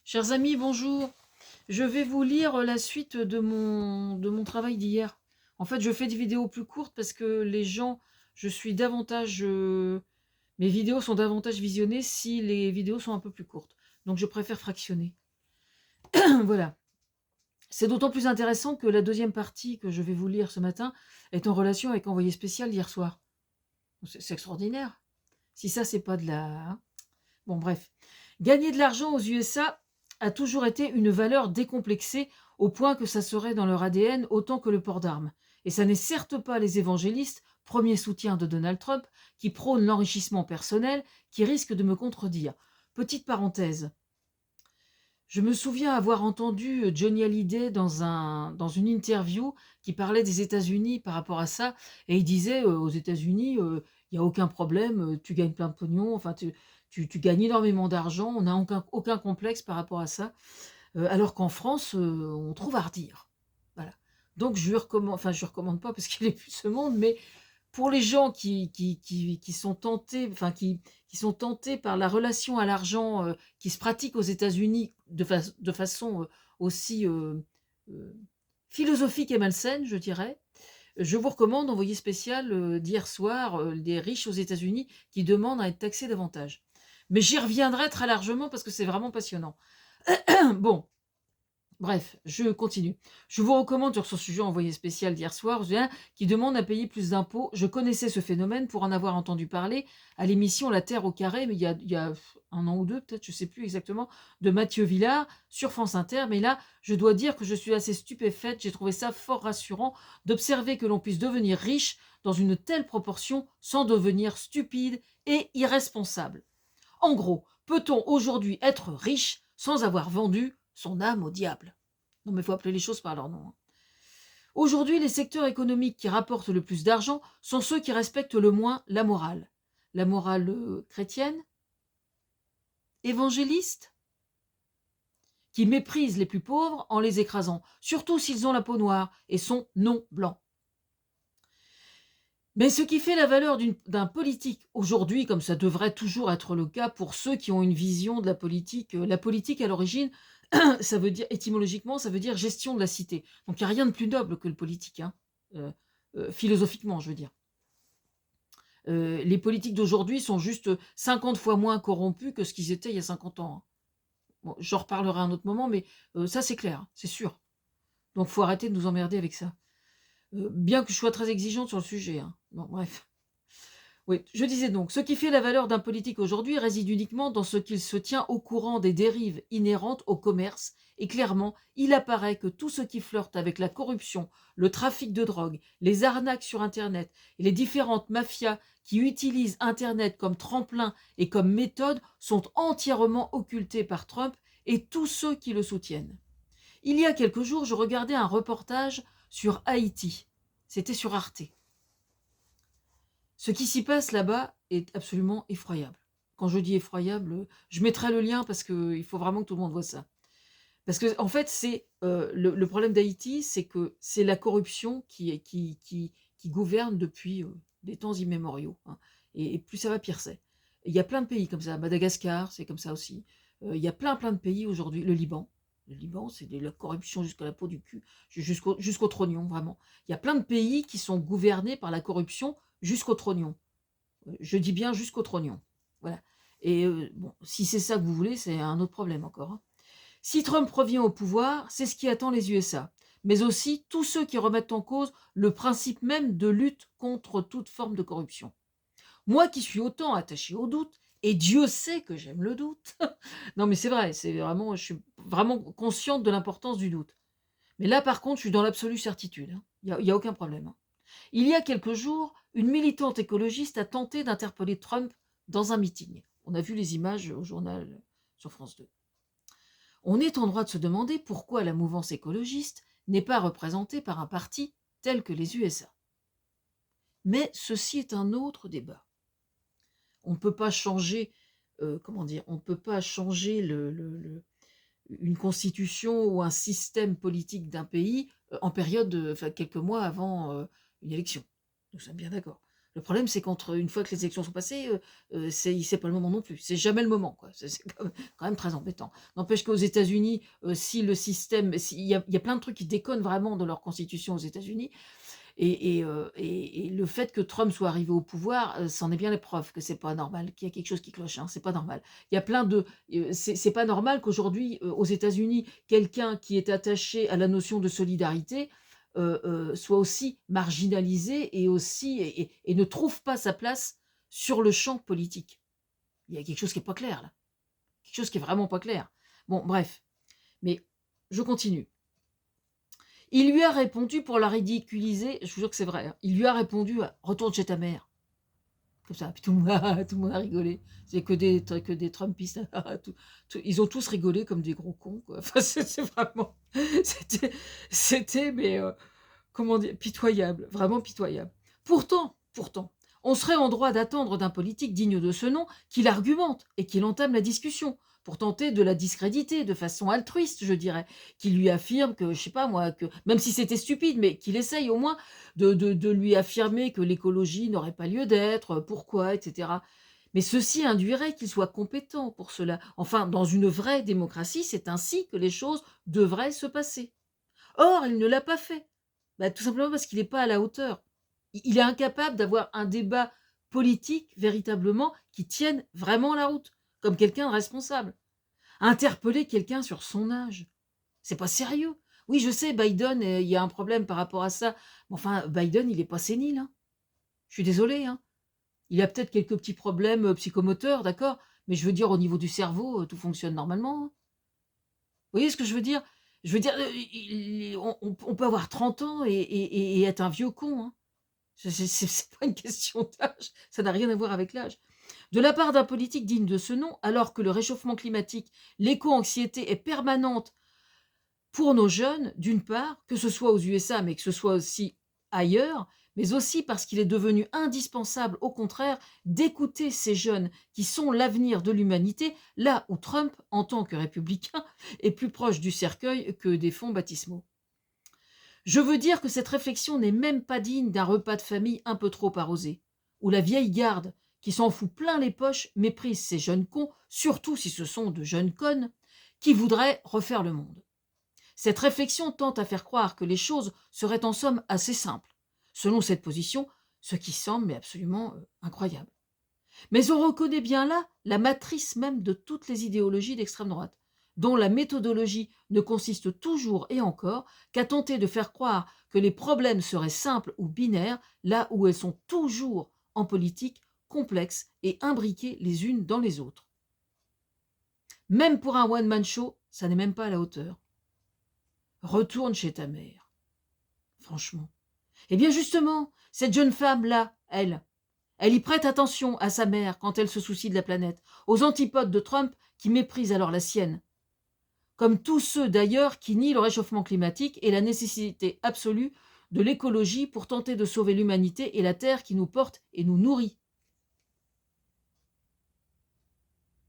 Chers amis, bonjour. Je vais vous lire la suite de mon travail d'hier. En fait, je fais des vidéos plus courtes parce que les gens, je suis davantage, mes vidéos sont davantage visionnées si les vidéos sont un peu plus courtes. Donc, je préfère fractionner. Voilà. C'est d'autant plus intéressant que la deuxième partie que je vais vous lire ce matin est en relation avec Envoyé spécial d'hier soir. C'est extraordinaire. Si ça, c'est pas de la... hein. Bon, bref. Gagner de l'argent aux USA a toujours été une valeur décomplexée au point que ça serait dans leur ADN autant que le port d'armes. Et ça n'est certes pas les évangélistes, premiers soutiens de Donald Trump, qui prônent l'enrichissement personnel, qui risquent de me contredire. Petite parenthèse. Je me souviens avoir entendu Johnny Hallyday dans une interview qui parlait des États-Unis par rapport à ça, et il disait aux États-Unis, il n'y a aucun problème, tu gagnes plein de pognon, enfin tu gagnes énormément d'argent, on n'a aucun complexe par rapport à ça, alors qu'en France, on trouve à redire. Voilà. Donc je lui recommande, enfin je lui recommande pas parce qu'il est plus ce monde, mais pour les gens qui sont tentés, enfin qui sont tentés par la relation à l'argent qui se pratique aux États-Unis de façon aussi euh, philosophique et malsaine, je dirais, je vous recommande Envoyé spécial d'hier soir, des riches aux États-Unis qui demandent à être taxés davantage. Mais j'y reviendrai très largement parce que c'est vraiment passionnant. Bon, bref, je continue. Je vous recommande sur ce sujet Envoyé spécial d'hier soir, qui demande à payer plus d'impôts. Je connaissais ce phénomène pour en avoir entendu parler à l'émission La Terre au carré, mais il y a un an ou deux, peut-être, je ne sais plus exactement, de Mathieu Villard sur France Inter. Mais là, je dois dire que je suis assez stupéfaite. J'ai trouvé ça fort rassurant d'observer que l'on puisse devenir riche dans une telle proportion sans devenir stupide et irresponsable. En gros, peut-on aujourd'hui être riche sans avoir vendu son âme au diable? Non, mais il faut appeler les choses par leur nom. Aujourd'hui, les secteurs économiques qui rapportent le plus d'argent sont ceux qui respectent le moins la morale. La morale chrétienne, évangéliste, qui méprisent les plus pauvres en les écrasant, surtout s'ils ont la peau noire et sont non blancs. Mais ce qui fait la valeur d'un politique aujourd'hui, comme ça devrait toujours être le cas pour ceux qui ont une vision de la politique à l'origine, ça veut dire, étymologiquement, ça veut dire gestion de la cité. Donc il n'y a rien de plus noble que le politique, hein, euh, philosophiquement, je veux dire. Les politiques d'aujourd'hui sont juste 50 fois moins corrompus que ce qu'ils étaient il y a 50 ans. Hein. Bon, j'en reparlerai à un autre moment, mais ça c'est clair, c'est sûr. Donc il faut arrêter de nous emmerder avec ça. Bien que je sois très exigeante sur le sujet. Hein. Bon, bref. Oui, je disais donc, ce qui fait la valeur d'un politique aujourd'hui réside uniquement dans ce qu'il se tient au courant des dérives inhérentes au commerce, et clairement, il apparaît que tout ce qui flirte avec la corruption, le trafic de drogue, les arnaques sur Internet et les différentes mafias qui utilisent Internet comme tremplin et comme méthode sont entièrement occultés par Trump et tous ceux qui le soutiennent. Il y a quelques jours, je regardais un reportage sur Haïti. C'était sur Arte. Ce qui s'y passe là-bas est absolument effroyable. Quand je dis effroyable, je mettrai le lien parce qu'il faut vraiment que tout le monde voit ça. Parce que en fait, c'est le problème d'Haïti, c'est que c'est la corruption qui gouverne depuis des temps immémoriaux. Hein. Et plus ça va, pire c'est. Il y a plein de pays comme ça. Madagascar, c'est comme ça aussi. Il y a plein de pays aujourd'hui. Le Liban. Le Liban, c'est de la corruption jusqu'à la peau du cul, jusqu'au trognon, vraiment. Il y a plein de pays qui sont gouvernés par la corruption jusqu'au trognon. Je dis bien jusqu'au trognon. Voilà. Et bon, si c'est ça que vous voulez, c'est un autre problème encore. Hein. Si Trump revient au pouvoir, c'est ce qui attend les USA, mais aussi tous ceux qui remettent en cause le principe même de lutte contre toute forme de corruption. Moi qui suis autant attaché au doute, et Dieu sait que j'aime le doute. Non mais c'est vrai, je suis vraiment consciente de l'importance du doute. Mais là par contre, je suis dans l'absolue certitude. Hein. Il n'y a aucun problème. Hein. Il y a quelques jours, une militante écologiste a tenté d'interpeller Trump dans un meeting. On a vu les images au journal sur France 2. On est en droit de se demander pourquoi la mouvance écologiste n'est pas représentée par un parti tel que les USA. Mais ceci est un autre débat. On ne peut pas changer, on ne peut pas changer une constitution ou un système politique d'un pays en période, quelques mois avant une élection. Nous sommes bien d'accord. Le problème, c'est une fois que les élections sont passées, c'est pas le moment non plus. C'est jamais le moment, quoi. C'est quand même très embêtant. N'empêche qu'aux États-Unis, si le système, il y a plein de trucs qui déconnent vraiment dans leur constitution aux États-Unis, et le fait que Trump soit arrivé au pouvoir, c'en est bien la preuve que c'est pas normal, qu'il y a quelque chose qui cloche, hein, c'est pas normal. Il y a plein de c'est pas normal qu'aujourd'hui, aux États-Unis, quelqu'un qui est attaché à la notion de solidarité, soit aussi marginalisé et aussi et ne trouve pas sa place sur le champ politique. Il y a quelque chose qui est pas clair là, quelque chose qui est vraiment pas clair. Bon bref, mais je continue. Il lui a répondu pour la ridiculiser, je vous jure que c'est vrai, hein, il lui a répondu: «Retourne chez ta mère». Comme ça, puis tout le monde tout le monde a rigolé. C'est que des Trumpistes, ils ont tous rigolé comme des gros cons, quoi. Enfin, c'est vraiment c'était c'était mais comment dire? Pitoyable, vraiment pitoyable. Pourtant, on serait en droit d'attendre d'un politique digne de ce nom qu'il argumente et qu'il entame la discussion pour tenter de la discréditer de façon altruiste, je dirais, qu'il lui affirme que, je sais pas moi, que même si c'était stupide, mais qu'il essaye au moins de lui affirmer que l'écologie n'aurait pas lieu d'être, pourquoi, etc. Mais ceci induirait qu'il soit compétent pour cela. Enfin, dans une vraie démocratie, c'est ainsi que les choses devraient se passer. Or, il ne l'a pas fait. Bah, tout simplement parce qu'il n'est pas à la hauteur. Il est incapable d'avoir un débat politique véritablement qui tienne vraiment la route, comme quelqu'un de responsable. Interpeller quelqu'un sur son âge, c'est pas sérieux. Oui, je sais, Biden, il y a un problème par rapport à ça. Mais enfin, Biden, il est pas sénile, hein. Je suis désolée, hein. Il a peut-être quelques petits problèmes psychomoteurs, d'accord, mais je veux dire, au niveau du cerveau, tout fonctionne normalement, hein. Vous voyez ce que je veux dire? Je veux dire, on peut avoir 30 ans et être un vieux con, hein. C'est pas une question d'âge, ça n'a rien à voir avec l'âge. De la part d'un politique digne de ce nom, alors que le réchauffement climatique, l'éco-anxiété est permanente pour nos jeunes, d'une part, que ce soit aux USA, mais que ce soit aussi ailleurs, mais aussi parce qu'il est devenu indispensable, au contraire, d'écouter ces jeunes qui sont l'avenir de l'humanité, là où Trump, en tant que républicain, est plus proche du cercueil que des fonds baptismaux. Je veux dire que cette réflexion n'est même pas digne d'un repas de famille un peu trop arrosé, où la vieille garde, qui s'en fout plein les poches, méprise ces jeunes cons, surtout si ce sont de jeunes connes, qui voudraient refaire le monde. Cette réflexion tente à faire croire que les choses seraient en somme assez simples, selon cette position, ce qui semble mais absolument incroyable. Mais on reconnaît bien là la matrice même de toutes les idéologies d'extrême droite, dont la méthodologie ne consiste toujours et encore qu'à tenter de faire croire que les problèmes seraient simples ou binaires, là où elles sont toujours, en politique, complexes et imbriquées les unes dans les autres. Même pour un one-man show, ça n'est même pas à la hauteur. Retourne chez ta mère. Franchement. Eh bien justement, cette jeune femme-là, elle y prête attention à sa mère quand elle se soucie de la planète, aux antipodes de Trump qui méprisent alors la sienne. Comme tous ceux d'ailleurs qui nient le réchauffement climatique et la nécessité absolue de l'écologie pour tenter de sauver l'humanité et la Terre qui nous porte et nous nourrit.